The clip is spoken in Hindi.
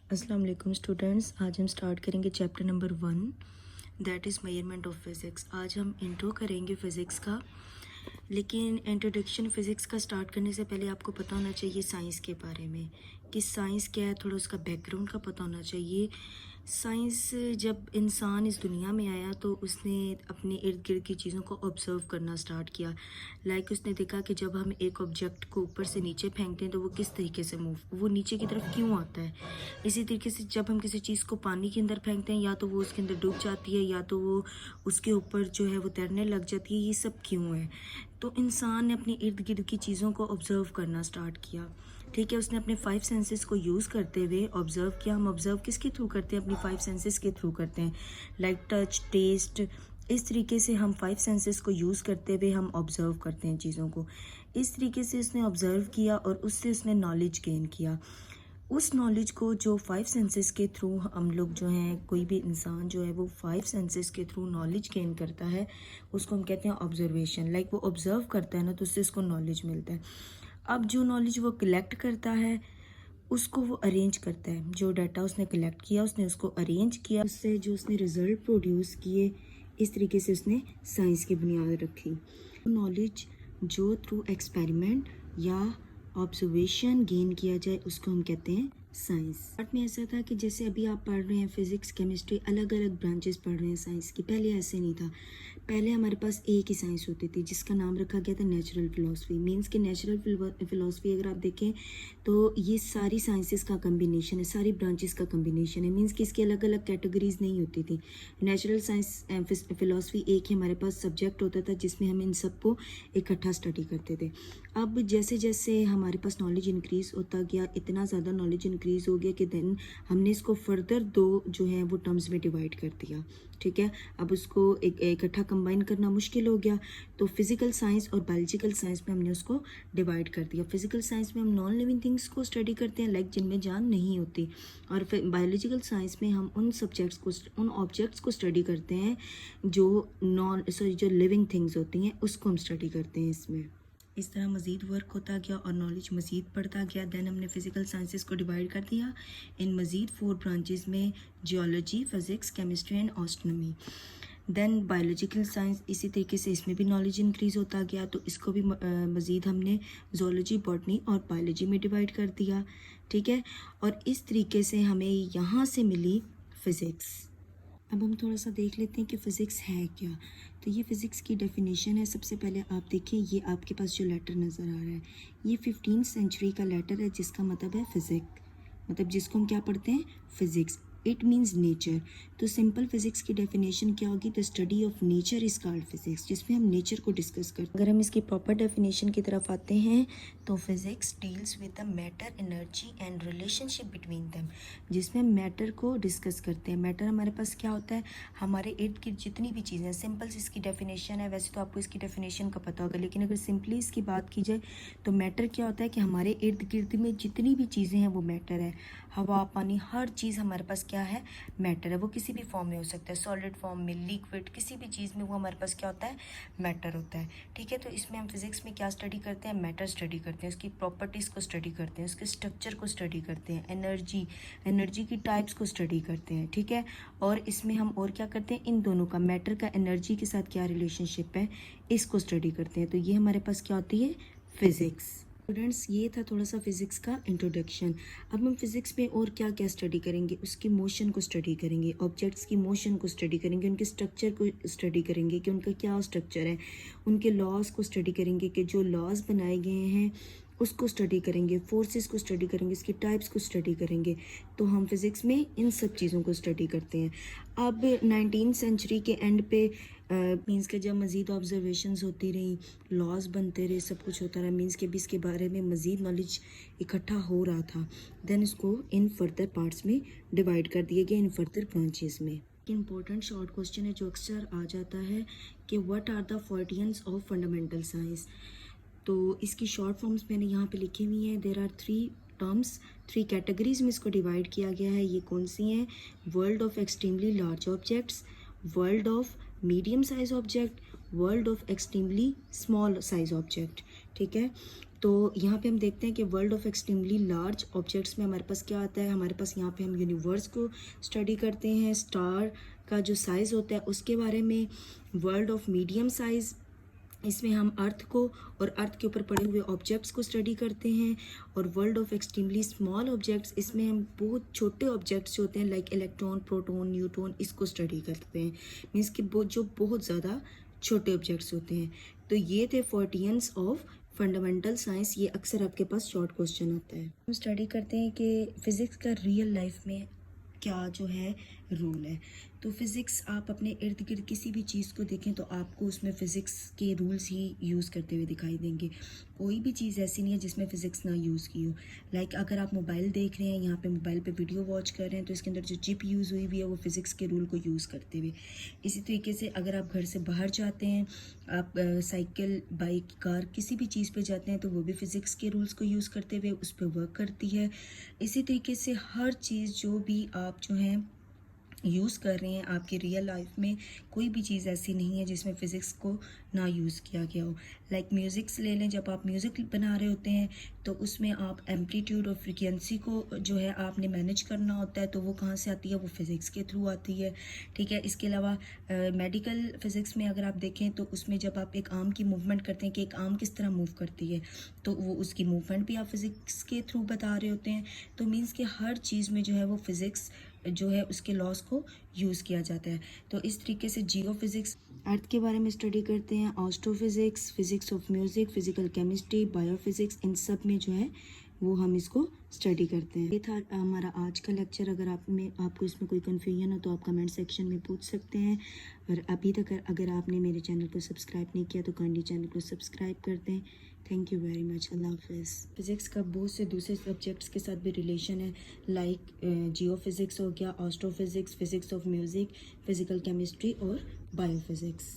अस्सलाम वालेकुम स्टूडेंट्स, आज हम स्टार्ट करेंगे chapter number 1 that is measurement of physics. आज हम इंट्रो करेंगे फ़िज़िक्स का, लेकिन इंट्रोडक्शन फ़िज़िक्स का स्टार्ट करने से पहले आपको पता होना चाहिए साइंस के बारे में कि साइंस क्या है, थोड़ा उसका बैकग्राउंड का पता होना चाहिए। साइंस, जब इंसान इस दुनिया में आया तो उसने अपने इर्द गिर्द की चीज़ों को ऑब्ज़र्व करना स्टार्ट किया। उसने देखा कि जब हम एक ऑब्जेक्ट को ऊपर से नीचे फेंकते हैं तो वो किस तरीके से वो नीचे की तरफ क्यों आता है। इसी तरीके से जब हम किसी चीज़ को पानी के अंदर फेंकते हैं, या तो वो उसके अंदर डूब जाती है या तो वो उसके ऊपर जो है वो तैरने लग जाती है। ये सब क्यों है? तो इंसान ने अपने इर्द गिर्द की चीज़ों को ऑब्ज़र्व करना स्टार्ट किया। ठीक है, उसने अपने 5 सेंसेस को यूज़ करते हुए ऑब्ज़र्व किया। हम ऑब्ज़र्व किसके थ्रू करते हैं? अपनी 5 सेंसेस के थ्रू करते हैं, लाइक टच, टेस्ट। इस तरीके से हम 5 सेंसेस को यूज़ करते हुए हम ऑब्ज़र्व करते हैं चीज़ों को। इस तरीके से उसने ऑब्ज़र्व किया और उससे उसने नॉलेज गेन किया। उस नॉलेज को जो 5 सेंसेस के थ्रू हम लोग जो हैं, कोई भी इंसान जो है वो 5 सेंसेस के थ्रू नॉलेज गेन करता है, उसको हम कहते हैं ऑब्जर्वेशन। लाइक वो ऑब्ज़र्व करता है ना, तो उससे उसको नॉलेज मिलता है। अब जो नॉलेज वो कलेक्ट करता है उसको वो अरेंज करता है। जो डाटा उसने कलेक्ट किया उसने उसको अरेंज किया, उससे जो उसने रिज़ल्ट प्रोड्यूस किए, इस तरीके से उसने साइंस की बुनियाद रखी। नॉलेज जो थ्रू एक्सपेरिमेंट या ऑब्जर्वेशन गेन किया जाए उसको हम कहते हैं साइंस। पार्ट में ऐसा था कि जैसे अभी आप पढ़ रहे हैं फिज़िक्स, केमिस्ट्री, अलग अलग ब्रांचेस पढ़ रहे हैं साइंस की। पहले ऐसे नहीं था। पहले हमारे पास एक ही साइंस होती थी जिसका नाम रखा गया था नेचुरल फ़िलासफ़ी। मींस कि नेचुरल फ़िलासफ़ी अगर आप देखें तो ये सारी साइंसेस का कम्बिनेशन है, सारी ब्रांचेस का कम्बिनेशन है। मींस कि इसकी अलग अलग कैटेगरीज नहीं होती थी। नेचुरल साइंस फ़िलासफ़ी एक ही हमारे पास सब्जेक्ट होता था जिसमें हम इन सबको इकट्ठा स्टडी करते थे। अब जैसे जैसे हमारे पास नॉलेज इंक्रीज़ होता गया, इतना ज़्यादा नॉलेज इंक्रीज़ हो गया कि देन हमने इसको फर्दर दो जो है वो टर्म्स में डिवाइड कर दिया। ठीक है, अब उसको इकट्ठा कंबाइन करना मुश्किल हो गया, तो फिज़िकल साइंस और बायोलॉजिकल साइंस में हमने उसको डिवाइड कर दिया। फिज़िकल साइंस में हम नॉन लिविंग थिंग्स को स्टडी करते हैं, लाइक जिनमें जान नहीं होती, और फिर बायोलॉजिकल साइंस में हम उन सब्जेक्ट्स को, उन ऑब्जेक्ट्स को स्टडी करते हैं जो लिविंग थिंग्स होती हैं, उसको हम स्टडी करते हैं इसमें। इस तरह मज़ीद वर्क होता गया और नॉलेज मज़ीद बढ़ता गया। देन हमने फ़िज़िकल साइंसेस को डिवाइड कर दिया इन मज़ीद 4 ब्रांचेस में, geology, physics, chemistry and astronomy. Then biological science, इसी तरीके से इसमें भी नॉलेज इंक्रीज़ होता गया, तो इसको भी मज़ीद हमने ज़ूलॉजी, बॉटनी और बायोलॉजी में डिवाइड कर दिया। ठीक है, और इस तरीके से हमें यहाँ से मिली फ़िज़िक्स। अब हम थोड़ा सा देख लेते हैं कि फ़िज़िक्स है क्या। तो ये फ़िज़िक्स की डेफिनेशन है। सबसे पहले आप देखिए, ये आपके पास जो लेटर नज़र आ रहा है, ये 15th सेंचुरी का लेटर है जिसका मतलब है फ़िज़िक्स, मतलब जिसको हम क्या पढ़ते हैं, फ़िज़िक्स। It means nature. तो सिंपल फिज़िक्स की डेफिनेशन क्या होगी? The study of nature is called physics, जिसमें हम नेचर को डिस्कस करते हैं। अगर हम इसकी प्रॉपर डेफिनेशन की तरफ आते हैं तो physics deals with the matter, energy and relationship between them, जिसमें हम मैटर को डिस्कस करते हैं। मैटर हमारे पास क्या होता है? हमारे इर्द गिर्द जितनी भी चीज़ें, सिंपल सी इसकी डेफिनेशन है। वैसे तो आपको इसकी डेफिनेशन का पता होगा, लेकिन अगर सिंपली इसकी बात की जाए तो मैटर क्या होता है कि हमारे इर्द गिर्द में जितनी भी चीज़ें हैं वो मैटर है। हवा, पानी, हर चीज़ हमारे पास क्या है? मैटर है। वो किसी भी फॉर्म में हो सकता है, सॉलिड फॉर्म में, लिक्विड, किसी भी चीज़ में वो हमारे पास क्या होता है? मैटर होता है। ठीक है, तो इसमें हम फिज़िक्स में क्या स्टडी करते हैं? मैटर स्टडी करते हैं, उसकी प्रॉपर्टीज़ को स्टडी करते हैं, उसके स्ट्रक्चर को स्टडी करते हैं, एनर्जी की टाइप्स को स्टडी करते हैं। ठीक है, और इसमें हम और क्या करते हैं? इन दोनों का, मैटर का एनर्जी के साथ क्या रिलेशनशिप है, इसको स्टडी करते हैं। तो ये हमारे पास क्या होती है? फिज़िक्स। स्टूडेंट्स, ये था थोड़ा सा फिज़िक्स का इंट्रोडक्शन। अब हम फिज़िक्स में और क्या क्या स्टडी करेंगे? उसकी मोशन को स्टडी करेंगे, ऑब्जेक्ट्स की मोशन को स्टडी करेंगे, उनके स्ट्रक्चर को स्टडी करेंगे कि उनका क्या स्ट्रक्चर है, उनके लॉज को स्टडी करेंगे कि जो लॉज बनाए गए हैं उसको स्टडी करेंगे, फोर्सेस को स्टडी करेंगे, इसकी टाइप्स को स्टडी करेंगे। तो हम फिज़िक्स में इन सब चीज़ों को स्टडी करते हैं। अब 19th सेंचुरी के एंड पे मींस के जब मज़ीद ऑब्जर्वेशंस होती रही, लॉज बनते रहे, सब कुछ होता रहा, मींस के भी इसके बारे में मज़ीद नॉलेज इकट्ठा हो रहा था। देन इसको इन फर्दर पार्ट्स में डिवाइड कर दिया गया, इन फर्दर ब्रांचेस में। इम्पोर्टेंट शॉर्ट क्वेश्चन है जो अक्सर आ जाता है कि व्हाट आर द फॉर्टियंस ऑफ फंडामेंटल साइंस। तो इसकी शॉर्ट फॉर्म्स मैंने यहाँ पे लिखी हुई हैं। देर आर 3 टर्म्स, 3 कैटेगरीज में इसको डिवाइड किया गया है। ये कौन सी हैं? World of extremely large objects, world of medium size object, world of extremely small size object. ठीक है, तो यहाँ पे हम देखते हैं कि world of extremely large objects में हमारे पास क्या आता है, हमारे पास यहाँ पे हम यूनिवर्स को स्टडी करते हैं, स्टार का जो साइज़ होता है उसके बारे में। वर्ल्ड ऑफ मीडियम साइज़, इसमें हम अर्थ को और अर्थ के ऊपर पड़े हुए ऑब्जेक्ट्स को स्टडी करते हैं। और world of extremely small objects, इसमें हम बहुत छोटे ऑब्जेक्ट्स होते हैं लाइक इलेक्ट्रॉन, प्रोटॉन, न्यूट्रॉन, इसको स्टडी करते हैं। मीन्स कि जो बहुत ज़्यादा छोटे ऑब्जेक्ट्स होते हैं। तो ये थे 14 ऑफ फंडामेंटल साइंस। ये अक्सर आपके पास शॉर्ट क्वेश्चन आता है। हम स्टडी करते हैं कि फ़िज़िक्स का रियल लाइफ में क्या जो है रूल है। तो फिज़िक्स, आप अपने इर्द गिर्द किसी भी चीज़ को देखें तो आपको उसमें फ़िज़िक्स के रूल्स ही यूज़ करते हुए दिखाई देंगे। कोई भी चीज़ ऐसी नहीं है जिसमें फ़िज़िक्स ना यूज़ की हो। लाइक अगर आप मोबाइल देख रहे हैं, यहाँ पे मोबाइल पे वीडियो वॉच कर रहे हैं, तो इसके अंदर जो चिप यूज़ हुई हुई है वो फ़िज़िक्स के रूल को यूज़ करते हुए। इसी तरीके से अगर आप घर से बाहर जाते हैं, आप साइकिल, बाइक, कार, किसी भी चीज़ पे जाते हैं, तो वो भी फ़िज़िक्स के रूल्स को यूज़ करते हुए उस पर वर्क करती है। इसी तरीके से हर चीज़ जो भी आप जो हैं यूज़ कर रहे हैं आपकी रियल लाइफ में, कोई भी चीज़ ऐसी नहीं है जिसमें फ़िज़िक्स को ना यूज़ किया गया हो। लाइक म्यूज़िक्स ले लें, जब आप म्यूज़िक बना रहे होते हैं तो उसमें आप एम्पलीट्यूड और फ्रीक्वेंसी को जो है आपने मैनेज करना होता है, तो वो कहाँ से आती है, वो फ़िज़िक्स के थ्रू आती है। ठीक है। इसके अलावा मेडिकल फ़िज़िक्स में अगर आप देखें तो उसमें जब आप एक आर्म की मूवमेंट करते हैं कि एक आर्म किस तरह मूव करती है, तो वो उसकी मूवमेंट भी आप फ़िज़िक्स के थ्रू बता रहे होते हैं। तो मीन्स कि हर चीज़ में जो है वो फ़िज़िक्स जो है उसके लॉस को यूज़ किया जाता है। तो इस तरीके से जियो फिज़िक्स, अर्थ के बारे में स्टडी करते हैं, astrophysics, physics of music, physical chemistry, biophysics, इन सब में जो है वो हम इसको स्टडी करते हैं। ये था हमारा आज का लेक्चर। अगर आपको इसमें कोई कन्फ्यूजन हो तो आप कमेंट सेक्शन में पूछ सकते हैं। और अभी तक अगर आपने मेरे चैनल को सब्सक्राइब नहीं किया तो काइंडली चैनल को सब्सक्राइब कर दें। Thank you very much. अल्लाह हाफ़िज़। फिज़िक्स का बहुत से दूसरे सब्जेक्ट्स के साथ भी रिलेशन है, लाइक जियो फिज़िक्स हो गया, astrophysics, physics of music, physical chemistry और बायोफिज़िक्स।